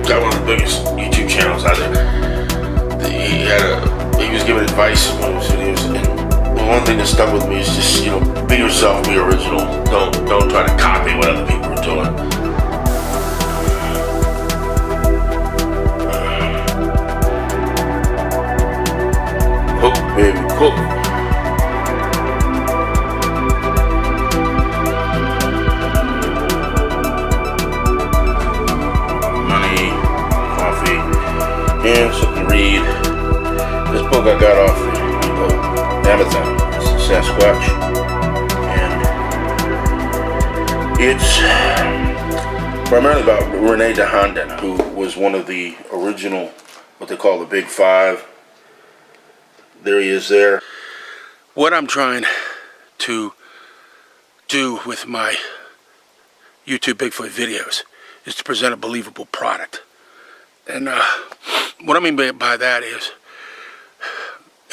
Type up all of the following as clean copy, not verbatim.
Got one of the biggest YouTube channels out there. He was giving advice in one of his videos, and the one thing that stuck with me is just, you know, be yourself, be original. Don't try to copy what other people are doing. Cook, baby, cook. And something to read. This book I got off Amazon. It's Sasquatch, and it's primarily about Rene Dahinden, who was one of the original, what they call the Big Five. There he is there. What I'm trying to do with my YouTube Bigfoot videos is to present a believable product. And what I mean by that is,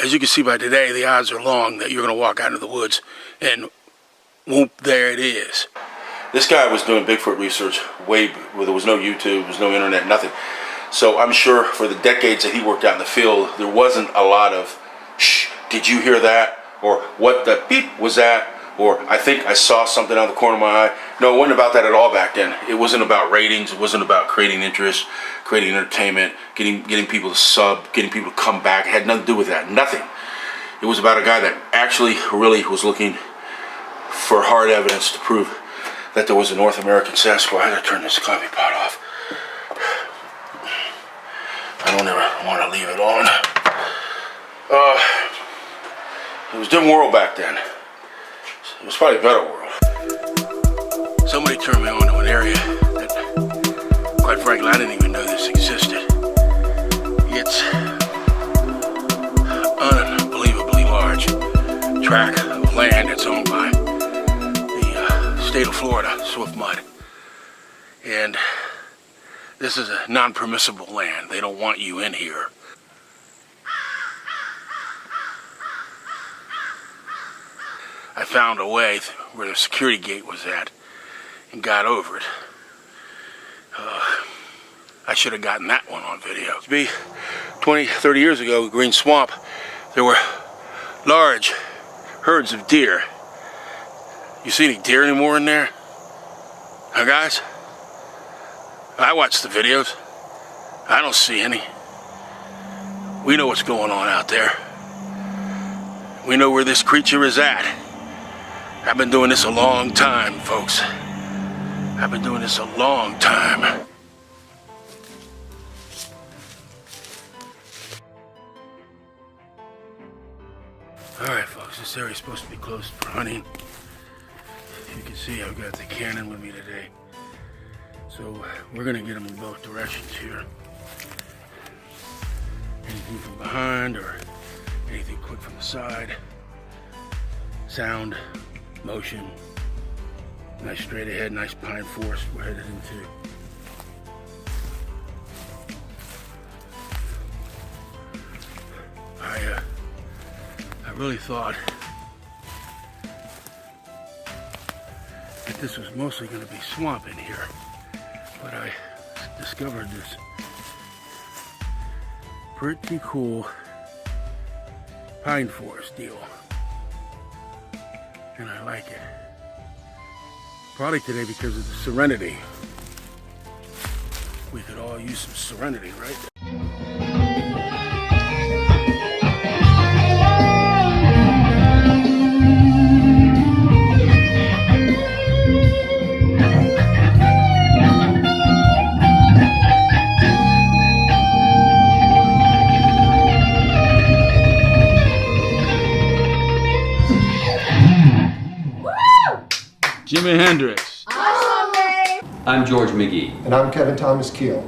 as you can see by today, the odds are long that you're going to walk out into the woods and whoop, there it is. This guy was doing Bigfoot research where there was no YouTube, there was no internet, nothing. So I'm sure for the decades that he worked out in the field, there wasn't a lot of, shh, did you hear that? Or what the beep was that? Or I think I saw something out of the corner of my eye. No, it wasn't about that at all back then. It wasn't about ratings. It wasn't about creating interest, creating entertainment, getting people to sub, getting people to come back. It had nothing to do with that. Nothing. It was about a guy that actually really was looking for hard evidence to prove that there was a North American Sasquatch. I gotta turn this coffee pot off. I don't ever want to leave it on. It was a different world back then. It was probably a better world. Somebody turned me on to an area that, quite frankly, I didn't even know this existed. It's unbelievably large tract of land that's owned by the state of Florida, Swift Mud. And this is a non-permissible land. They don't want you in here. I found a way where the security gate was at and got over it. I should have gotten that one on video. To be 20, 30 years ago, Green Swamp, there were large herds of deer. You see any deer anymore in there? Huh, guys? I watch the videos. I don't see any. We know what's going on out there. We know where this creature is at. I've been doing this a long time, folks. I've been doing this a long time. Alright, folks, this area is supposed to be closed for hunting. You can see I've got the cannon with me today. So we're going to get them in both directions here. Anything from behind or anything quick from the side. Sound. Motion, nice straight ahead, nice pine forest we're headed into. I really thought that this was mostly going to be swamp in here, but I discovered this pretty cool pine forest deal. And I like it. Probably today because of the serenity. We could all use some serenity, right? Jimi Hendrix. I'm George McGee. And I'm Kevin Thomas Keel.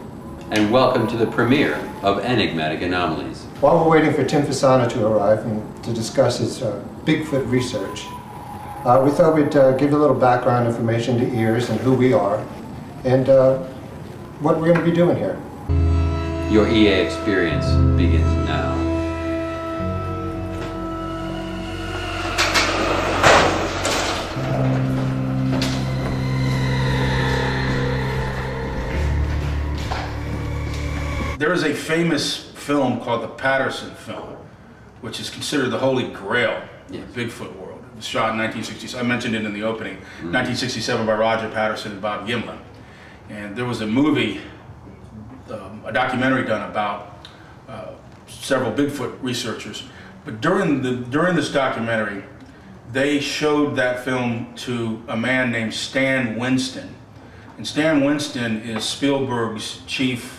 And welcome to the premiere of Enigmatic Anomalies. While we're waiting for Tim Fasano to arrive and to discuss his Bigfoot research, We thought we'd give you a little background information to ears and who we are and what we're going to be doing here. Your EA experience begins now. There is a famous film called the Patterson film, which is considered the holy grail of the Bigfoot world. It was shot in 1967. I mentioned it in the opening. 1967 by Roger Patterson and Bob Gimlin. And there was a movie, a documentary done about several Bigfoot researchers. But during this documentary, they showed that film to a man named Stan Winston. And Stan Winston is Spielberg's chief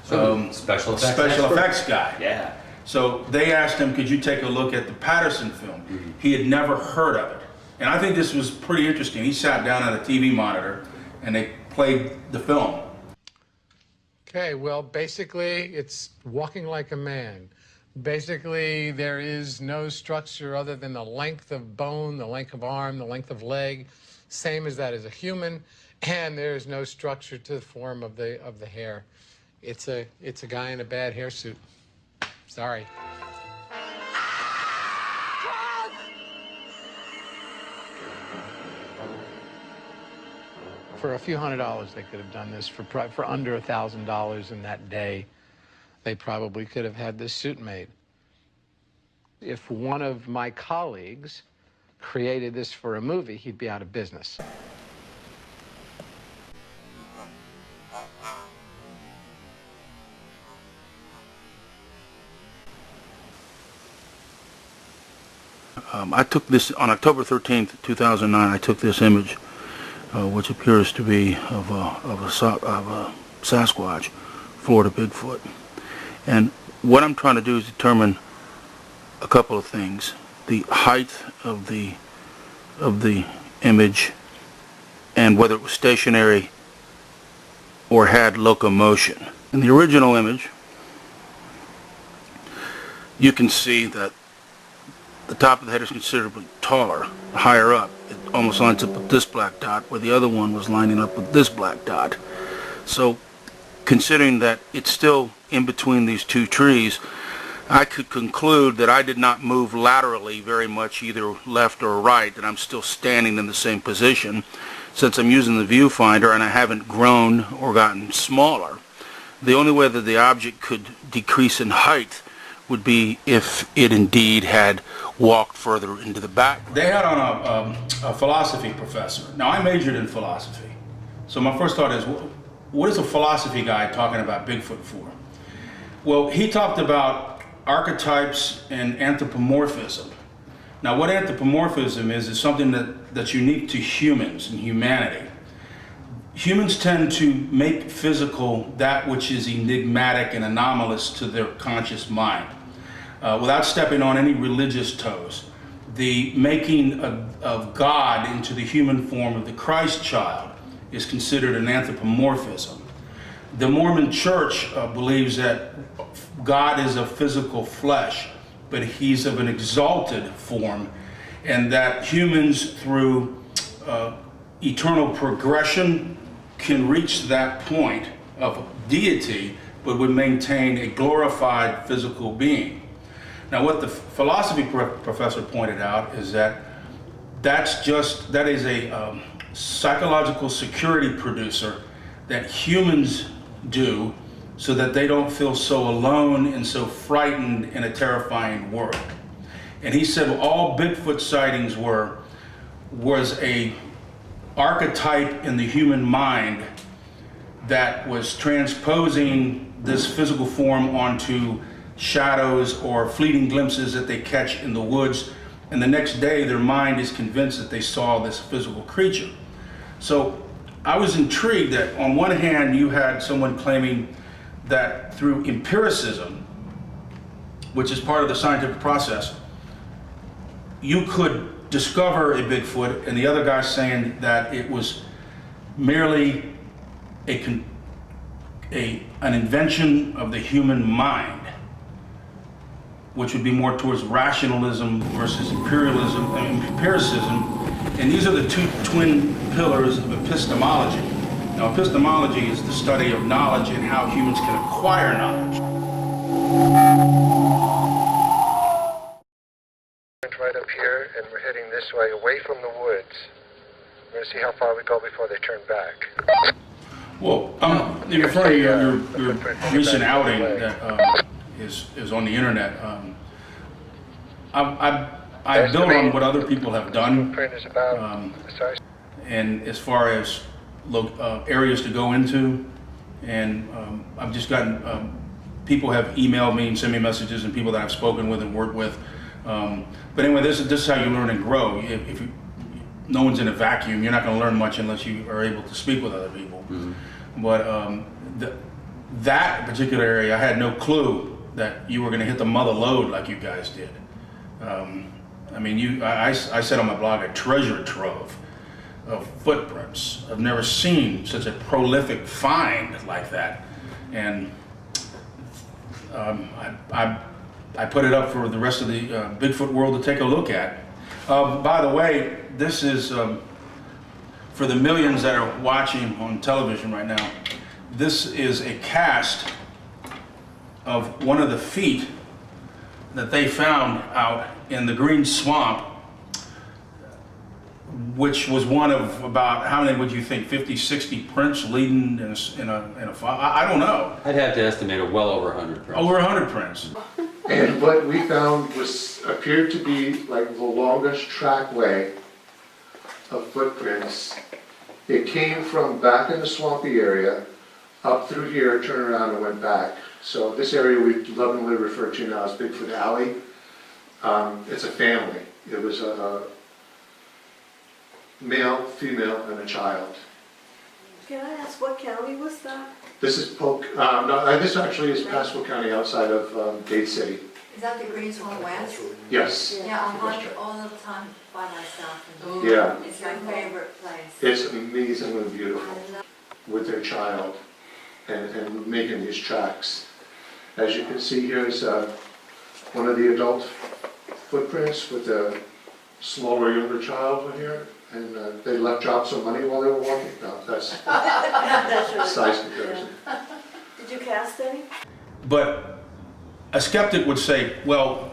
Special effects guy. Yeah. So they asked him, could you take a look at the Patterson film? He had never heard of it. And I think this was pretty interesting. He sat down at a TV monitor and they played the film. Okay, well, basically, it's walking like a man. Basically, there is no structure other than the length of bone, the length of arm, the length of leg, same as that as a human, and there is no structure to the form of the hair. It's a guy in a bad hair suit. Sorry. For a few $100s, they could have done this. For under $1,000 in that day, they probably could have had this suit made. If one of my colleagues created this for a movie, he'd be out of business. I took this on October 13th, 2009. I took this image, which appears to be of a Sasquatch, Florida Bigfoot. And what I'm trying to do is determine a couple of things: the height of the image, and whether it was stationary or had locomotion. In the original image, you can see that the top of the head is considerably taller, higher up. It almost lines up with this black dot, where the other one was lining up with this black dot. So, considering that it's still in between these two trees, I could conclude that I did not move laterally very much, either left or right, that I'm still standing in the same position. Since I'm using the viewfinder and I haven't grown or gotten smaller, the only way that the object could decrease in height would be if it indeed had walked further into the back. They had on a philosophy professor. Now, I majored in philosophy. So my first thought is, what is a philosophy guy talking about Bigfoot for? Well, he talked about archetypes and anthropomorphism. Now, what anthropomorphism is something that's unique to humans and humanity. Humans tend to make physical that which is enigmatic and anomalous to their conscious mind. Without stepping on any religious toes. The making of God into the human form of the Christ child is considered an anthropomorphism. The Mormon Church believes that God is of physical flesh, but he's of an exalted form, and that humans, through eternal progression, can reach that point of deity, but would maintain a glorified physical being. Now, what the philosophy professor pointed out is that that is a psychological security producer that humans do so that they don't feel so alone and so frightened in a terrifying world. And he said all Bigfoot sightings was a archetype in the human mind that was transposing this physical form onto shadows or fleeting glimpses that they catch in the woods, and the next day their mind is convinced that they saw this physical creature. So I was intrigued that on one hand you had someone claiming that through empiricism, which is part of the scientific process, you could discover a Bigfoot, and the other guy saying that it was merely an invention of the human mind, which would be more towards rationalism versus empiricism, And these are the two twin pillars of epistemology. Now, epistemology is the study of knowledge and how humans can acquire knowledge. Right up here, and we're heading this way, away from the woods. We're going to see how far we go before they turn back. Well, in referring to your recent outing that is on the internet, I build on what other people have done, and as far as areas to go into, and I've just gotten people have emailed me and sent me messages, and people that I've spoken with and worked with. But anyway, this is how you learn and grow. If no one's in a vacuum, you're not going to learn much unless you are able to speak with other people. Mm-hmm. But that particular area, I had no clue that you were going to hit the mother lode like you guys did. I mean, I said on my blog, a treasure trove of footprints. I've never seen such a prolific find like that. And I put it up for the rest of the Bigfoot world to take a look at. By the way, this is, for the millions that are watching on television right now, this is a cast of one of the feet that they found out in the Green Swamp, which was one of about, how many would you think, 50, 60 prints leading in a file? I don't know. I'd have to estimate well over 100 prints. Over 100 prints. And what we found appeared to be like the longest trackway of footprints. It came from back in the swampy area, up through here, turned around and went back. So this area we lovingly refer to now as Bigfoot Alley. It's a family. It was a male, female, and a child. Can I ask what county was that? This is Polk, no, this actually is Pasco County outside of Dade City. Is that the Green Swamp West? Yes. Yeah, I'm on it all the time by myself. And Yeah. it's my favorite place. It's amazingly beautiful with their child and making these tracks. As you can see, here's one of the adult footprints with a smaller, younger child in here. And they left drops of money while they were walking. No, that's size comparison. Did you cast any? But a skeptic would say, well,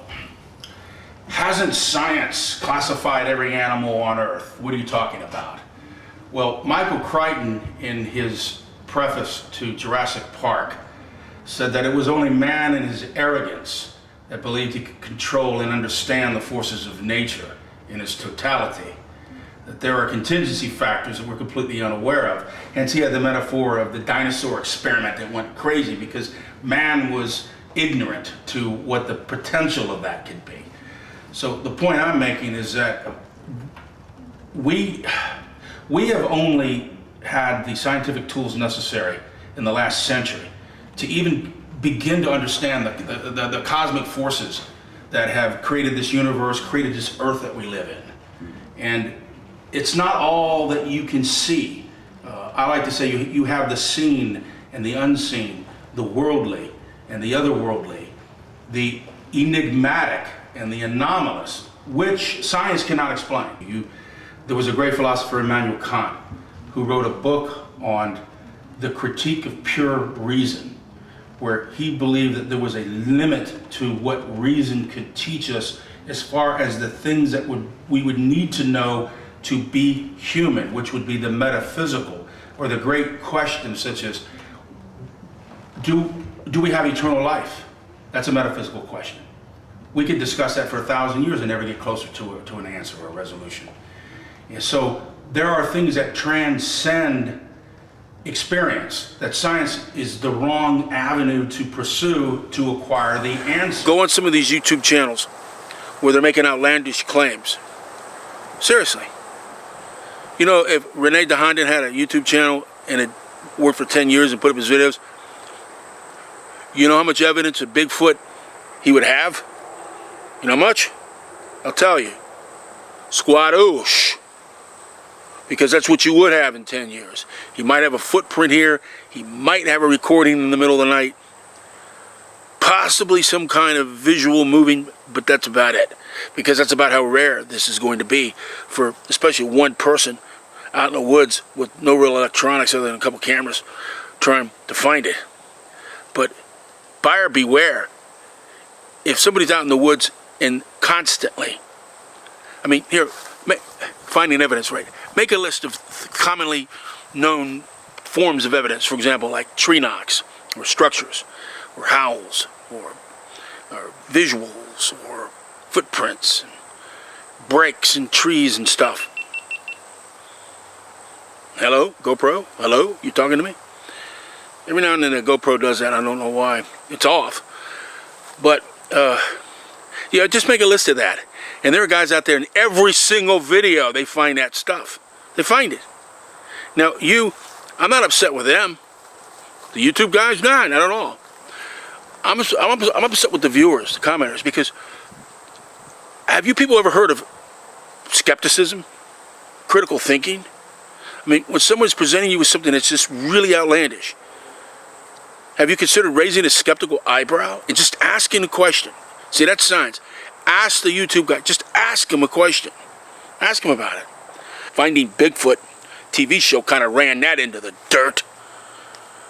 hasn't science classified every animal on Earth? What are you talking about? Well, Michael Crichton, in his preface to Jurassic Park, said that it was only man and his arrogance that believed he could control and understand the forces of nature in its totality. That there are contingency factors that we're completely unaware of. Hence he had the metaphor of the dinosaur experiment that went crazy because man was ignorant to what the potential of that could be. So the point I'm making is that we have only had the scientific tools necessary in the last century to even begin to understand the cosmic forces that have created this universe, created this earth that we live in. And it's not all that you can see. I like to say you have the seen and the unseen, the worldly and the otherworldly, the enigmatic and the anomalous, which science cannot explain. There was a great philosopher, Immanuel Kant, who wrote a book on the critique of pure reason, where he believed that there was a limit to what reason could teach us as far as the things that we would need to know to be human, which would be the metaphysical, or the great questions such as, do we have eternal life? That's a metaphysical question. We could discuss that for 1,000 years and never get closer to an answer or a resolution. And so there are things that transcend experience, that science is the wrong avenue to pursue to acquire the answer. Go on some of these YouTube channels where they're making outlandish claims. Seriously. You know, if Rene DeHondon had a YouTube channel and it worked for 10 years and put up his videos, you know how much evidence of Bigfoot he would have? You know how much? I'll tell you. Squad-oosh. Because that's what you would have in 10 years. He might have a footprint here. He might have a recording in the middle of the night. possibly some kind of visual moving, but that's about it. Because that's about how rare this is going to be for especially one person out in the woods with no real electronics other than a couple cameras trying to find it. But buyer beware. If somebody's out in the woods and constantly, I mean, here, finding evidence, right? Make a list of commonly known forms of evidence, for example, like tree knocks, or structures, or howls, or visuals, or footprints, and breaks in trees and stuff. Hello, GoPro? Hello? You talking to me? Every now and then a GoPro does that. I don't know why. It's off. But, yeah, just make a list of that. And there are guys out there in every single video, they find that stuff. They find it. Now, I'm not upset with them. The YouTube guys, not at all. I'm upset with the viewers, the commenters, because have you people ever heard of skepticism? Critical thinking? I mean, when someone's presenting you with something that's just really outlandish, have you considered raising a skeptical eyebrow and just asking a question? See, that's science. Ask the YouTube guy. Just ask him a question. Ask him about it. Finding Bigfoot TV show kind of ran that into the dirt.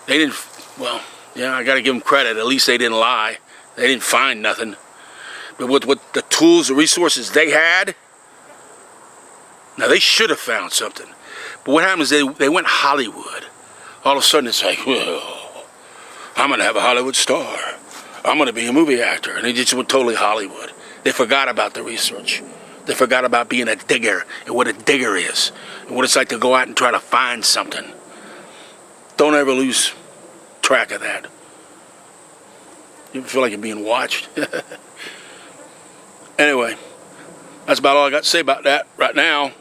They didn't, well, yeah, I got to give them credit. At least they didn't lie. They didn't find nothing. But with the tools, the resources they had, now they should have found something. But what happened is they went Hollywood. All of a sudden it's like, well, I'm going to have a Hollywood star. I'm going to be a movie actor. And they just went totally Hollywood. They forgot about the research. They forgot about being a digger and what a digger is. And what it's like to go out and try to find something. Don't ever lose track of that. You ever feel like you're being watched? Anyway, that's about all I got to say about that right now.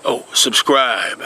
Oh, subscribe.